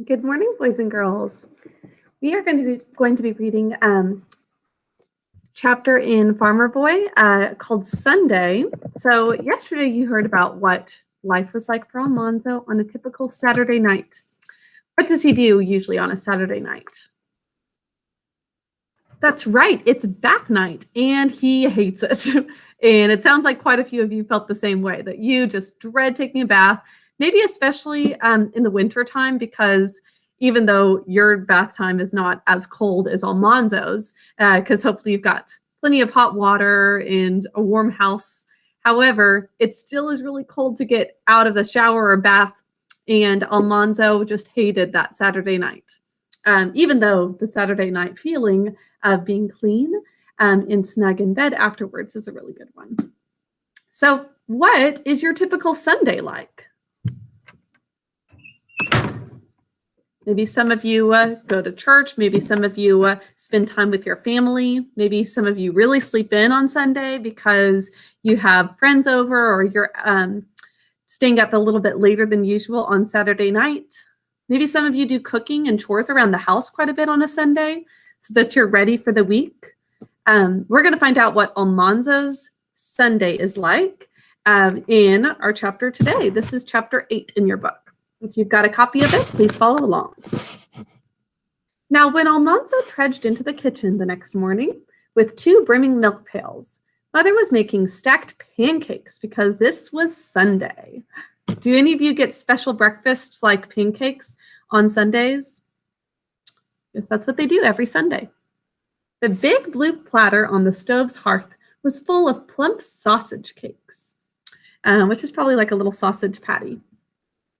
Good morning, boys and girls. We are going to be reading chapter in Farmer Boy called Sunday. So yesterday you heard about what life was like for Almanzo on a typical Saturday night. What does he do usually on a Saturday night? That's right, it's bath night, and he hates it. And it sounds like quite a few of you felt the same way, that you just dread taking a bath, maybe especially in the winter time, because even though your bath time is not as cold as Almanzo's, because hopefully you've got plenty of hot water and a warm house. However, it still is really cold to get out of the shower or bath, and Almanzo just hated that Saturday night. Even though the Saturday night feeling of being clean and snug in bed afterwards is a really good one. So what is your typical Sunday like? Maybe some of you go to church. Maybe some of you spend time with your family. Maybe some of you really sleep in on Sunday because you have friends over, or you're staying up a little bit later than usual on Saturday night. Maybe some of you do cooking and chores around the house quite a bit on a Sunday so that you're ready for the week. We're going to find out what Almanzo's Sunday is like in our chapter today. This is chapter 8 in your book. If you've got a copy of it, please follow along. Now, when Almanzo trudged into the kitchen the next morning with 2 brimming milk pails, Mother was making stacked pancakes because this was Sunday. Do any of you get special breakfasts like pancakes on Sundays? Yes, that's what they do every Sunday. The big blue platter on the stove's hearth was full of plump sausage cakes, which is probably like a little sausage patty.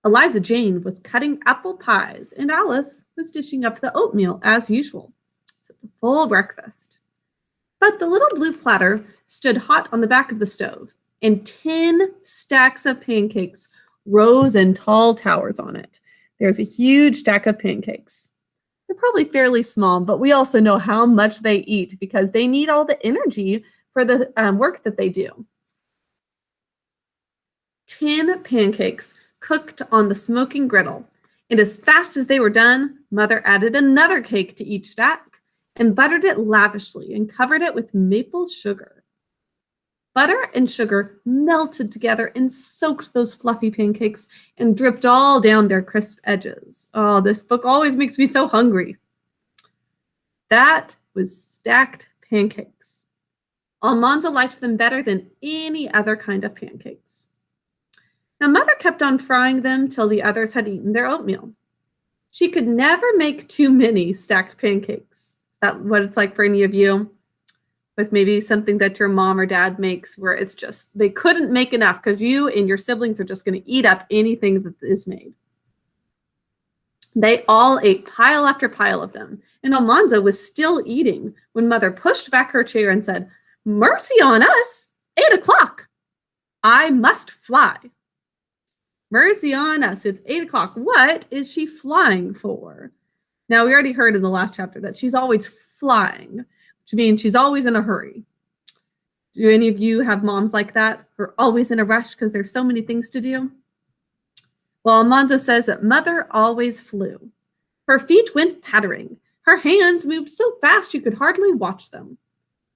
Eliza Jane was cutting apple pies, and Alice was dishing up the oatmeal as usual. So it's a full breakfast. But the little blue platter stood hot on the back of the stove, and 10 stacks of pancakes rose in tall towers on it. There's a huge stack of pancakes. They're probably fairly small, but we also know how much they eat because they need all the energy for the work that they do. 10 pancakes cooked on the smoking griddle, and as fast as they were done, Mother added another cake to each stack and buttered it lavishly and covered it with maple sugar. Butter and sugar melted together and soaked those fluffy pancakes and dripped all down their crisp edges. Oh, this book always makes me so hungry. That was stacked pancakes. Almanzo liked them better than any other kind of pancakes. Now, Mother kept on frying them till the others had eaten their oatmeal. She could never make too many stacked pancakes. Is that what it's like for any of you? With maybe something that your mom or dad makes where it's just, they couldn't make enough because you and your siblings are just going to eat up anything that is made. They all ate pile after pile of them, and Almanzo was still eating when Mother pushed back her chair and said, "Mercy on us, 8 o'clock. I must fly." Mercy on us, it's 8 o'clock. What is she flying for? Now, we already heard in the last chapter that she's always flying, which means she's always in a hurry. Do any of you have moms like that who are always in a rush because there's so many things to do? Well, Almanzo says that Mother always flew. Her feet went pattering. Her hands moved so fast you could hardly watch them.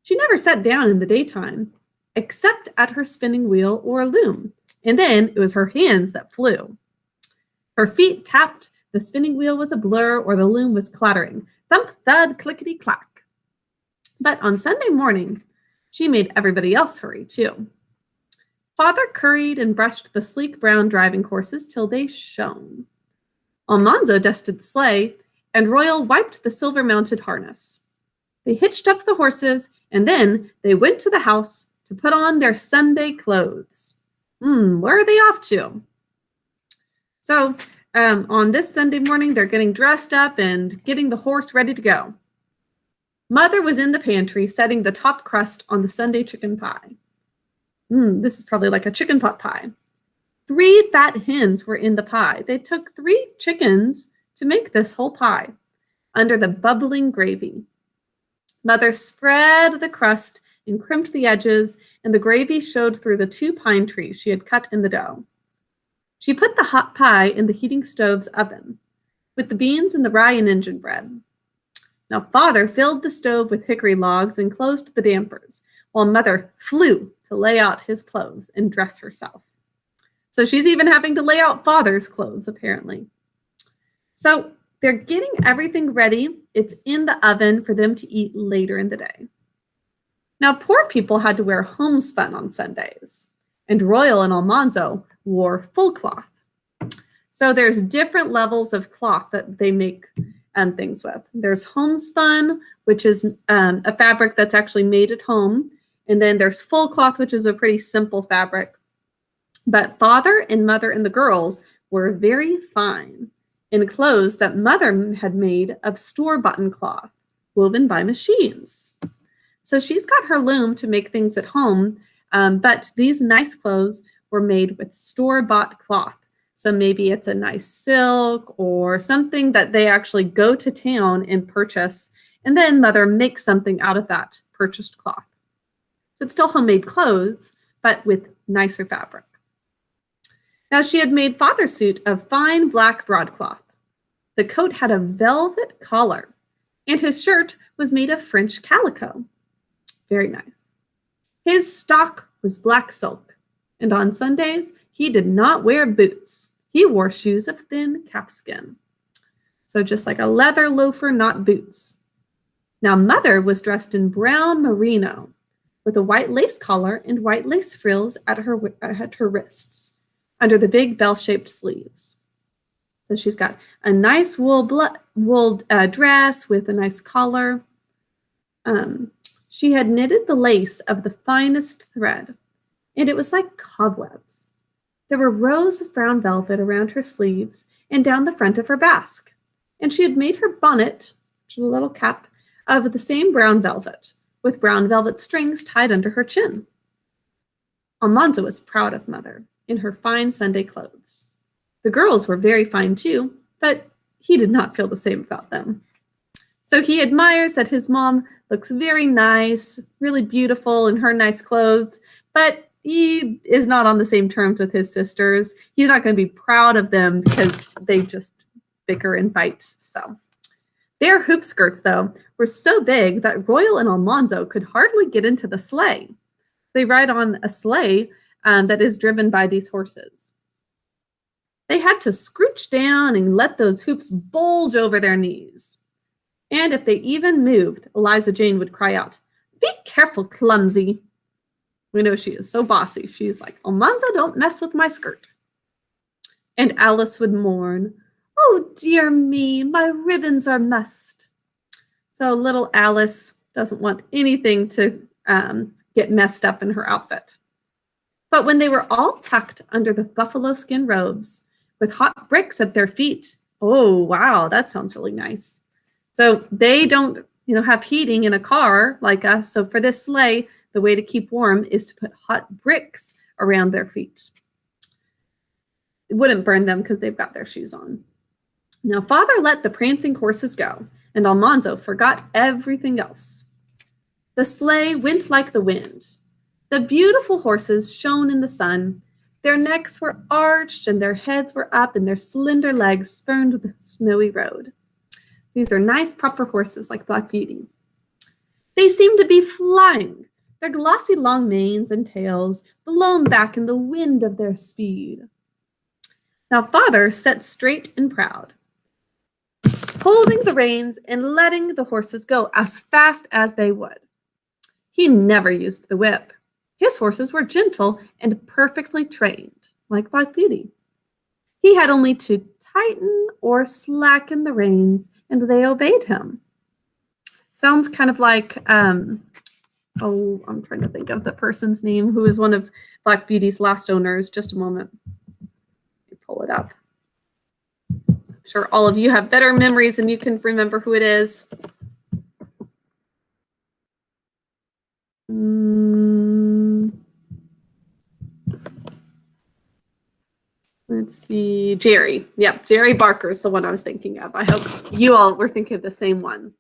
She never sat down in the daytime, except at her spinning wheel or loom, and then it was her hands that flew. Her feet tapped, the spinning wheel was a blur, or the loom was clattering. Thump, thud, clickety-clack. But on Sunday morning, she made everybody else hurry too. Father curried and brushed the sleek brown driving horses till they shone. Almanzo dusted the sleigh, and Royal wiped the silver-mounted harness. They hitched up the horses, and then they went to the house to put on their Sunday clothes. Where are they off to? So on this Sunday morning, they're getting dressed up and getting the horse ready to go. Mother was in the pantry setting the top crust on the Sunday chicken pie. This is probably like a chicken pot pie. 3 fat hens were in the pie. They took 3 chickens to make this whole pie under the bubbling gravy. Mother spread the crust and crimped the edges, and the gravy showed through the 2 pine trees she had cut in the dough. She put the hot pie in the heating stove's oven. with the beans and the rye and Injun bread. Now Father filled the stove with hickory logs and closed the dampers, while Mother flew to lay out his clothes and dress herself. So she's even having to lay out Father's clothes, apparently. So they're getting everything ready. It's in the oven for them to eat later in the day. Now, poor people had to wear homespun on Sundays, and Royal and Almanzo wore full cloth. So there's different levels of cloth that they make things with. There's homespun, which is a fabric that's actually made at home. And then there's full cloth, which is a pretty simple fabric. But Father and Mother and the girls were very fine in clothes that Mother had made of store-bought cloth, woven by machines. So she's got her loom to make things at home, but these nice clothes were made with store-bought cloth. So maybe it's a nice silk or something that they actually go to town and purchase, and then Mother makes something out of that purchased cloth. So it's still homemade clothes, but with nicer fabric. Now she had made Father's suit of fine black broadcloth. The coat had a velvet collar, and his shirt was made of French calico. Very nice. His stock was black silk, and on Sundays, he did not wear boots. He wore shoes of thin calfskin. So just like a leather loafer, not boots. Now Mother was dressed in brown merino with a white lace collar and white lace frills at her wrists under the big bell-shaped sleeves. So she's got a nice wool dress with a nice collar. She had knitted the lace of the finest thread, and it was like cobwebs. There were rows of brown velvet around her sleeves and down the front of her basque, and she had made her bonnet, which is a little cap, of the same brown velvet, with brown velvet strings tied under her chin. Almanzo was proud of Mother in her fine Sunday clothes. The girls were very fine too, but he did not feel the same about them. So he admires that his mom looks very nice, really beautiful in her nice clothes, but he is not on the same terms with his sisters. He's not going to be proud of them because they just bicker and fight. So their hoop skirts, though, were so big that Royal and Almanzo could hardly get into the sleigh. They ride on a sleigh that is driven by these horses. They had to scrooch down and let those hoops bulge over their knees. And if they even moved, Eliza Jane would cry out, "Be careful, clumsy." We know she is so bossy. She's like, "Almanzo, don't mess with my skirt." And Alice would mourn, "Oh, dear me, my ribbons are mussed." So little Alice doesn't want anything to get messed up in her outfit. But when they were all tucked under the buffalo skin robes with hot bricks at their feet, oh, wow, that sounds really nice. So they don't, have heating in a car like us. So for this sleigh, the way to keep warm is to put hot bricks around their feet. It wouldn't burn them because they've got their shoes on. Now, Father let the prancing horses go, and Almanzo forgot everything else. The sleigh went like the wind. The beautiful horses shone in the sun. Their necks were arched, and their heads were up, and their slender legs spurned the snowy road. These are nice, proper horses like Black Beauty. They seemed to be flying, their glossy long manes and tails blown back in the wind of their speed. Now Father sat straight and proud, holding the reins and letting the horses go as fast as they would. He never used the whip. His horses were gentle and perfectly trained, like Black Beauty. He had only to tighten or slacken the reins, and they obeyed him. Sounds kind of like, I'm trying to think of the person's name who is one of Black Beauty's last owners. Just a moment. Let me pull it up. I'm sure all of you have better memories and you can remember who it is. Let's see, Jerry. Yep, Jerry Barker is the one I was thinking of. I hope you all were thinking of the same one.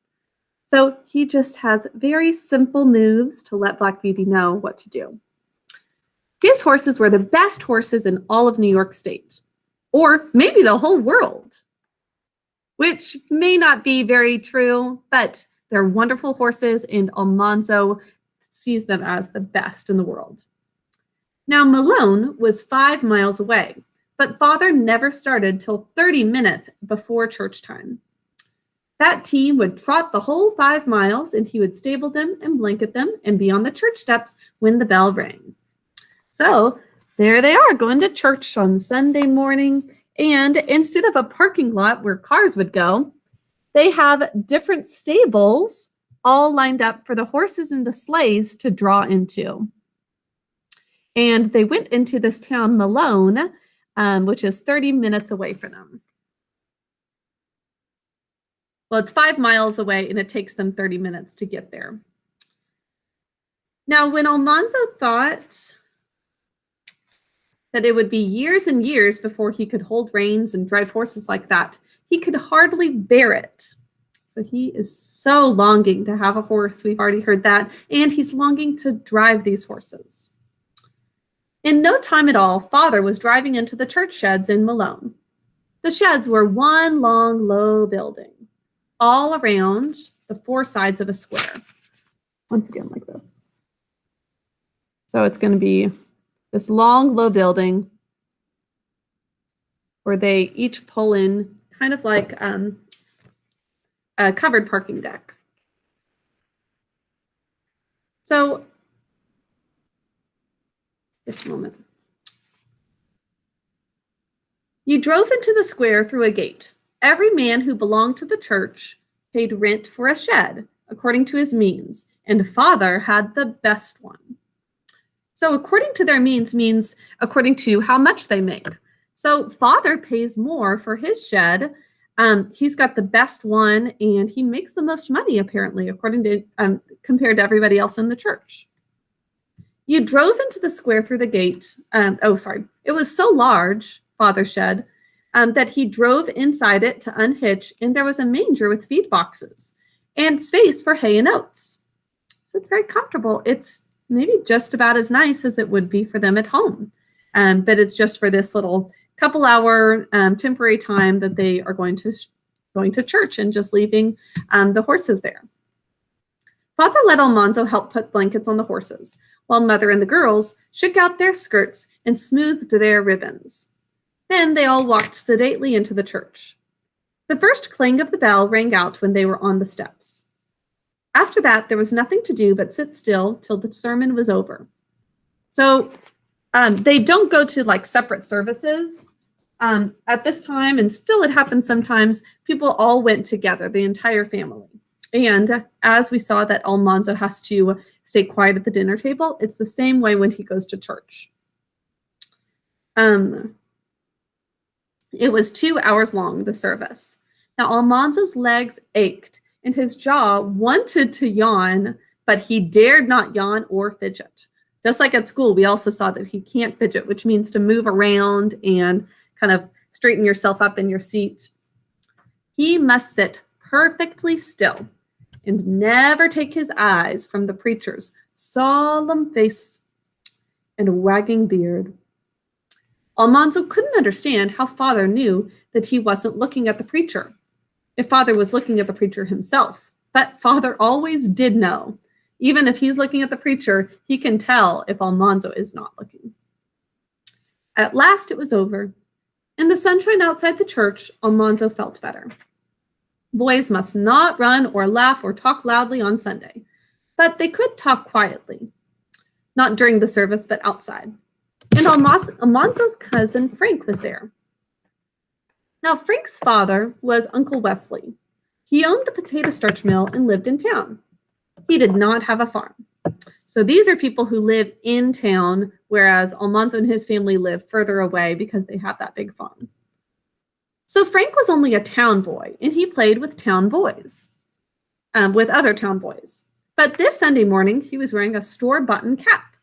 So he just has very simple moves to let Black Beauty know what to do. His horses were the best horses in all of New York State, or maybe the whole world. which may not be very true, but they're wonderful horses, and Almanzo sees them as the best in the world. Now, Malone was 5 miles away, but Father never started till 30 minutes before church time. That team would trot the whole 5 miles, and he would stable them and blanket them and be on the church steps when the bell rang. So there they are going to church on Sunday morning. And instead of a parking lot where cars would go, they have different stables all lined up for the horses and the sleighs to draw into. And they went into this town, Malone, which is 30 minutes away from them. Well, it's 5 miles away, and it takes them 30 minutes to get there. Now, when Almanzo thought that it would be years and years before he could hold reins and drive horses like that, he could hardly bear it. So he is so longing to have a horse. We've already heard that. And he's longing to drive these horses. In no time at all, Father was driving into the church sheds in Malone. The sheds were one long, low building, all around the 4 sides of a square. Once again, like this. So it's going to be this long, low building where they each pull in kind of like a covered parking deck. So, just a moment. You drove into the square through a gate. Every man who belonged to the church paid rent for a shed according to his means, and Father had the best one. So according to their means according to how much they make. So Father pays more for his shed. He's got the best one, and he makes the most money, apparently, according to compared to everybody else in the church. You drove into the square through the gate. It was so large, Father's shed, that he drove inside it to unhitch, and there was a manger with feed boxes and space for hay and oats. So it's very comfortable. It's maybe just about as nice as it would be for them at home. But it's just for this little couple-hour temporary time that they are going to church and just leaving the horses there. Father let Almanzo help put blankets on the horses, while Mother and the girls shook out their skirts and smoothed their ribbons. Then they all walked sedately into the church. The first clang of the bell rang out when they were on the steps. After that, there was nothing to do but sit still till the sermon was over. So they don't go to like separate services at this time, and still it happens sometimes. People all went together, the entire family. And as we saw that Almanzo has to stay quiet at the dinner table, it's the same way when he goes to church. It was 2 hours long, the service. Now Almanzo's legs ached, and his jaw wanted to yawn, but he dared not yawn or fidget. Just like at school, we also saw that he can't fidget, which means to move around and kind of straighten yourself up in your seat. He must sit perfectly still and never take his eyes from the preacher's solemn face and wagging beard. Almanzo couldn't understand how Father knew that he wasn't looking at the preacher, if Father was looking at the preacher himself. But Father always did know. Even if he's looking at the preacher, he can tell if Almanzo is not looking. At last it was over. In the sunshine outside the church, Almanzo felt better. Boys must not run or laugh or talk loudly on Sunday, but they could talk quietly. Not during the service, but outside. And Almanzo's cousin Frank was there. Now, Frank's father was Uncle Wesley. He owned the potato starch mill and lived in town. He did not have a farm. So these are people who live in town, whereas Almanzo and his family live further away because they have that big farm. So Frank was only a town boy, and he played with town boys, with other town boys. But this Sunday morning, he was wearing a store-button cap.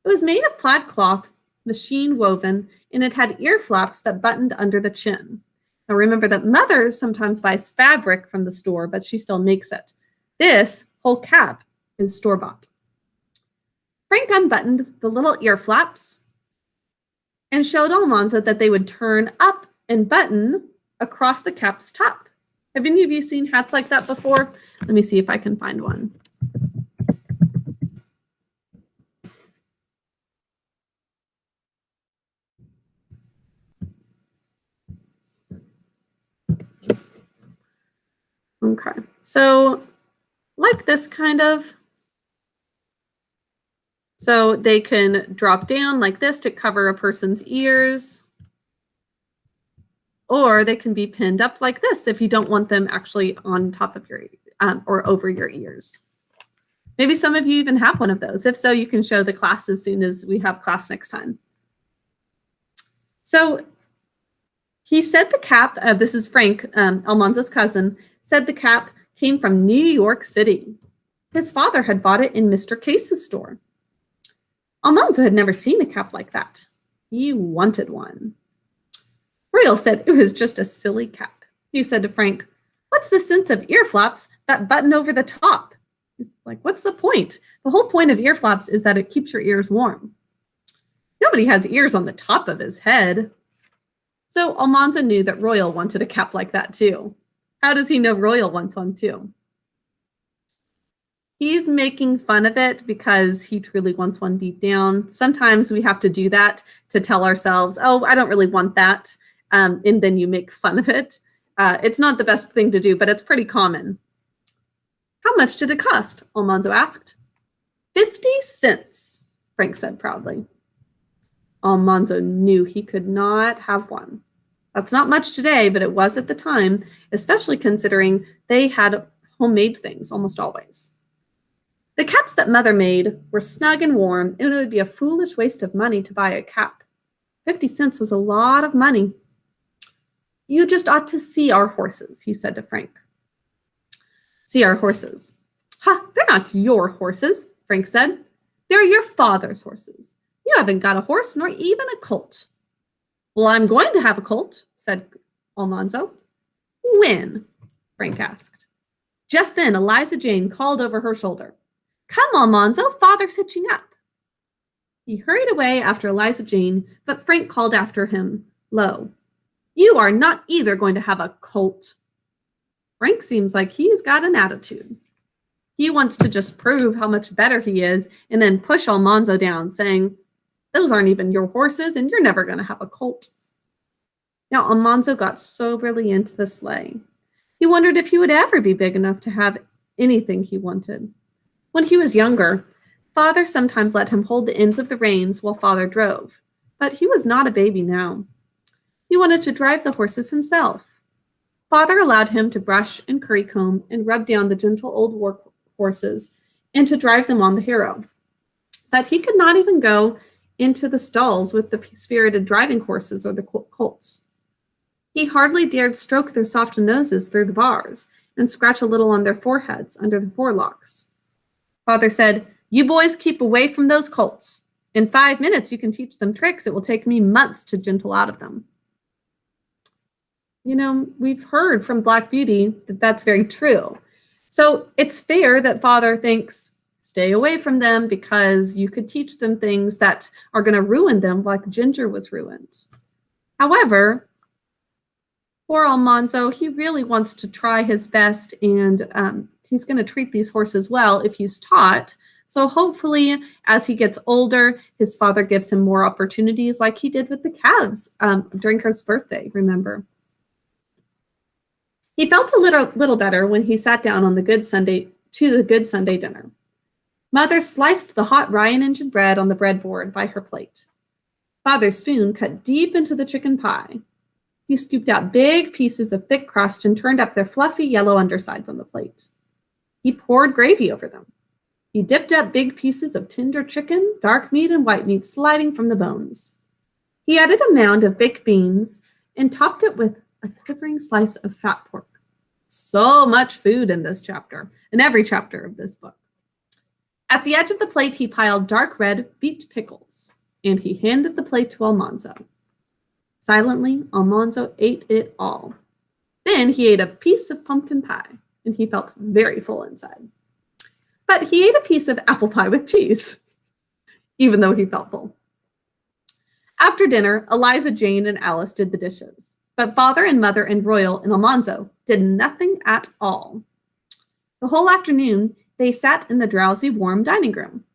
It was made of plaid cloth, machine woven, and it had ear flaps that buttoned under the chin. Now remember that Mother sometimes buys fabric from the store, but she still makes it. This whole cap is store-bought. Frank unbuttoned the little ear flaps and showed Almanzo that they would turn up and button across the cap's top. Have any of you seen hats like that before? Let me see if I can find one. Okay, so like this kind of. So they can drop down like this to cover a person's ears, or they can be pinned up like this if you don't want them actually on top of your or over your ears. Maybe some of you even have one of those. If so, you can show the class as soon as we have class next time. So he said the cap, this is Frank, Almanzo's cousin, said the cap came from New York City. His father had bought it in Mr. Case's store. Almanzo had never seen a cap like that. He wanted one. Royal said it was just a silly cap. He said to Frank, "What's the sense of ear flaps that button over the top?" He's like, "What's the point? The whole point of ear flaps is that it keeps your ears warm. Nobody has ears on the top of his head." So Almanzo knew that Royal wanted a cap like that too. How does he know Royal wants one too? He's making fun of it because he truly wants one deep down. Sometimes we have to do that to tell ourselves, oh, I don't really want that. And then you make fun of it. It's not the best thing to do, but it's pretty common. "How much did it cost?" Almanzo asked. 50 cents, Frank said proudly. Almanzo knew he could not have one. That's not much today, but it was at the time, especially considering they had homemade things almost always. The caps that Mother made were snug and warm, and it would be a foolish waste of money to buy a cap. 50 cents was a lot of money. "You just ought to see our horses," he said to Frank. "See our horses." "Ha, they're not your horses," Frank said. "They're your father's horses. You haven't got a horse nor even a colt." "Well, I'm going to have a colt," said Almanzo. "When?" Frank asked. Just then, Eliza Jane called over her shoulder, "Come, Almanzo, Father's hitching up." He hurried away after Eliza Jane, but Frank called after him, low, "You are not either going to have a colt." Frank seems like he's got an attitude. He wants to just prove how much better he is and then push Almanzo down, saying, "Those aren't even your horses, and you're never going to have a colt." Now, Almanzo got soberly into the sleigh. He wondered if he would ever be big enough to have anything he wanted. When he was younger, Father sometimes let him hold the ends of the reins while Father drove, but he was not a baby now. He wanted to drive the horses himself. Father allowed him to brush and currycomb and rub down the gentle old war horses and to drive them on the harrow. But he could not even go into the stalls with the spirited driving horses or the colts. He hardly dared stroke their soft noses through the bars and scratch a little on their foreheads under the forelocks. Father said, "You boys keep away from those colts. In 5 minutes, you can teach them tricks. It will take me months to gentle out of them." You know, we've heard from Black Beauty that that's very true. So it's fair that Father thinks, stay away from them because you could teach them things that are going to ruin them like Ginger was ruined. However, poor Almanzo, he really wants to try his best, and he's going to treat these horses well if he's taught. So hopefully, as he gets older, his father gives him more opportunities like he did with the calves during his birthday, remember. He felt a little better when he sat down on the Good Sunday dinner. Mother sliced the hot rye and engine bread on the breadboard by her plate. Father's spoon cut deep into the chicken pie. He scooped out big pieces of thick crust and turned up their fluffy yellow undersides on the plate. He poured gravy over them. He dipped up big pieces of tender chicken, dark meat, and white meat sliding from the bones. He added a mound of baked beans and topped it with a quivering slice of fat pork. So much food in this chapter, in every chapter of this book. At the edge of the plate, he piled dark red beet pickles, and he handed the plate to Almanzo. Silently, Almanzo ate it all. Then he ate a piece of pumpkin pie, and he felt very full inside. But he ate a piece of apple pie with cheese, even though he felt full. After dinner, Eliza Jane and Alice did the dishes, But father and mother and Royal and Almanzo did nothing at all. The whole afternoon, they sat in the drowsy, warm dining room.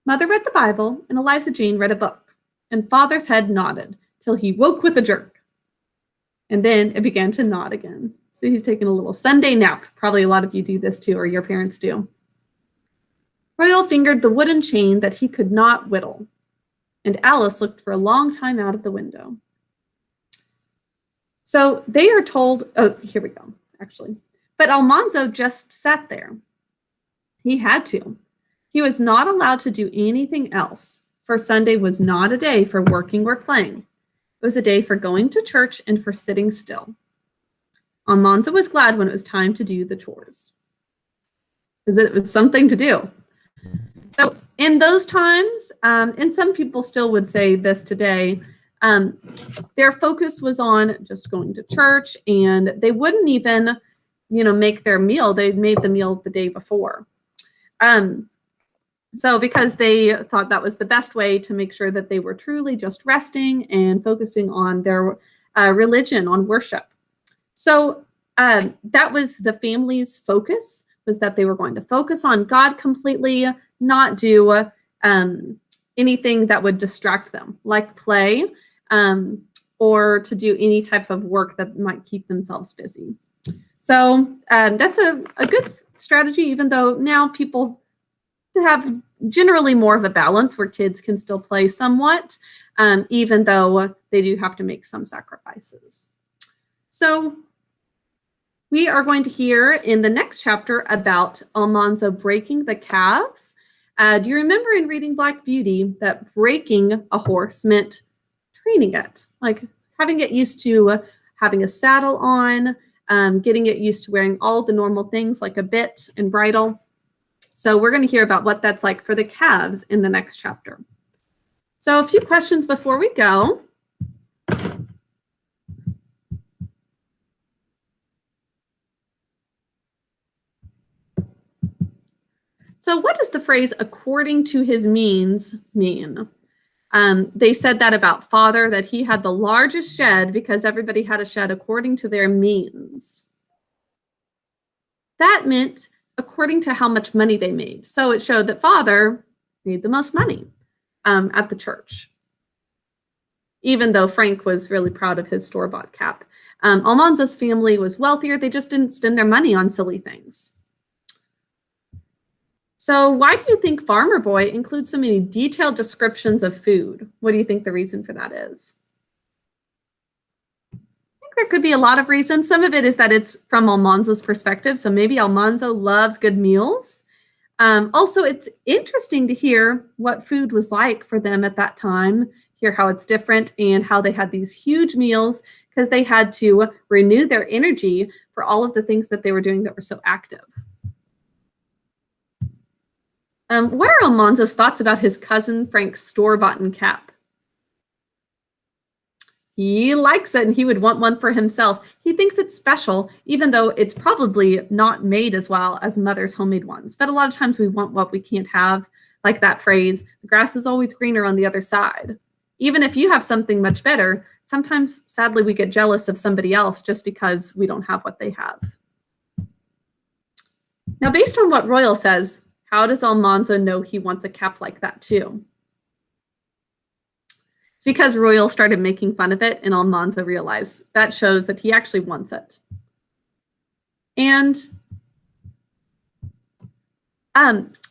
Mother read the Bible, and Eliza Jane read a book, and father's head nodded till he woke with a jerk. And then it began to nod again. So he's taking a little Sunday nap. Probably a lot of you do this too, or your parents do. Royal fingered the wooden chain that he could not whittle, and Alice looked for a long time out of the window. So they are told, oh, here we go, actually. But Almanzo just sat there. He had to. He was not allowed to do anything else, for Sunday was not a day for working or playing. It was a day for going to church and for sitting still. Almanzo was glad when it was time to do the chores, because it was something to do. So in those times, and some people still would say this today, their focus was on just going to church, and they wouldn't even, make their meal. They made the meal the day before. So because they thought that was the best way to make sure that they were truly just resting and focusing on their religion, on worship. So that was the family's focus, was that they were going to focus on God completely, not do anything that would distract them, like play, or to do any type of work that might keep themselves busy. So that's a good strategy, even though now people have generally more of a balance where kids can still play somewhat, even though they do have to make some sacrifices. So we are going to hear in the next chapter about Almanzo breaking the calves. Do you remember in reading Black Beauty that breaking a horse meant training it, like having it used to having a saddle on, getting it used to wearing all the normal things like a bit and bridle. So we're going to hear about what that's like for the calves in the next chapter. So a few questions before we go. So what does the phrase according to his means mean? They said that about father, that he had the largest shed because everybody had a shed according to their means. That meant according to how much money they made. So it showed that father made the most money at the church, even though Frank was really proud of his store-bought cap. Almanzo's family was wealthier. They just didn't spend their money on silly things. So why do you think Farmer Boy includes so many detailed descriptions of food? What do you think the reason for that is? I think there could be a lot of reasons. Some of it is that it's from Almanzo's perspective. So maybe Almanzo loves good meals. Also, it's interesting to hear what food was like for them at that time, hear how it's different and how they had these huge meals because they had to renew their energy for all of the things that they were doing that were so active. What are Almanzo's thoughts about his cousin Frank's store-bought cap? He likes it and he would want one for himself. He thinks it's special, even though it's probably not made as well as mother's homemade ones. But a lot of times we want what we can't have, like that phrase, the grass is always greener on the other side. Even if you have something much better, sometimes, sadly, we get jealous of somebody else just because we don't have what they have. Now, based on what Royal says, how does Almanzo know he wants a cap like that too? It's because Royal started making fun of it and Almanzo realized that shows that he actually wants it. And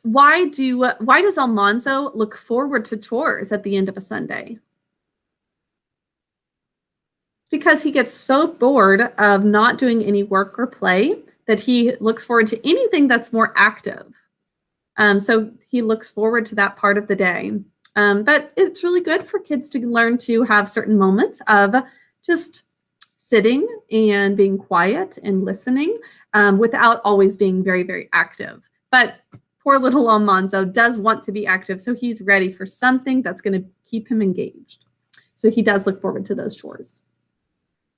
why does Almanzo look forward to chores at the end of a Sunday? Because he gets so bored of not doing any work or play that he looks forward to anything that's more active. So he looks forward to that part of the day. But it's really good for kids to learn to have certain moments of just sitting and being quiet and listening without always being very, very active. But poor little Almanzo does want to be active, so he's ready for something that's going to keep him engaged. So he does look forward to those chores.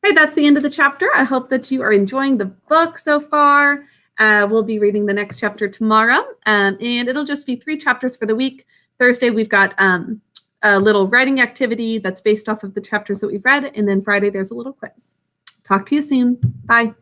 Okay, that's the end of the chapter. I hope that you are enjoying the book so far. We'll be reading the next chapter tomorrow, and it'll just be 3 chapters for the week. Thursday, we've got a little writing activity that's based off of the chapters that we've read. And then Friday, there's a little quiz. Talk to you soon. Bye.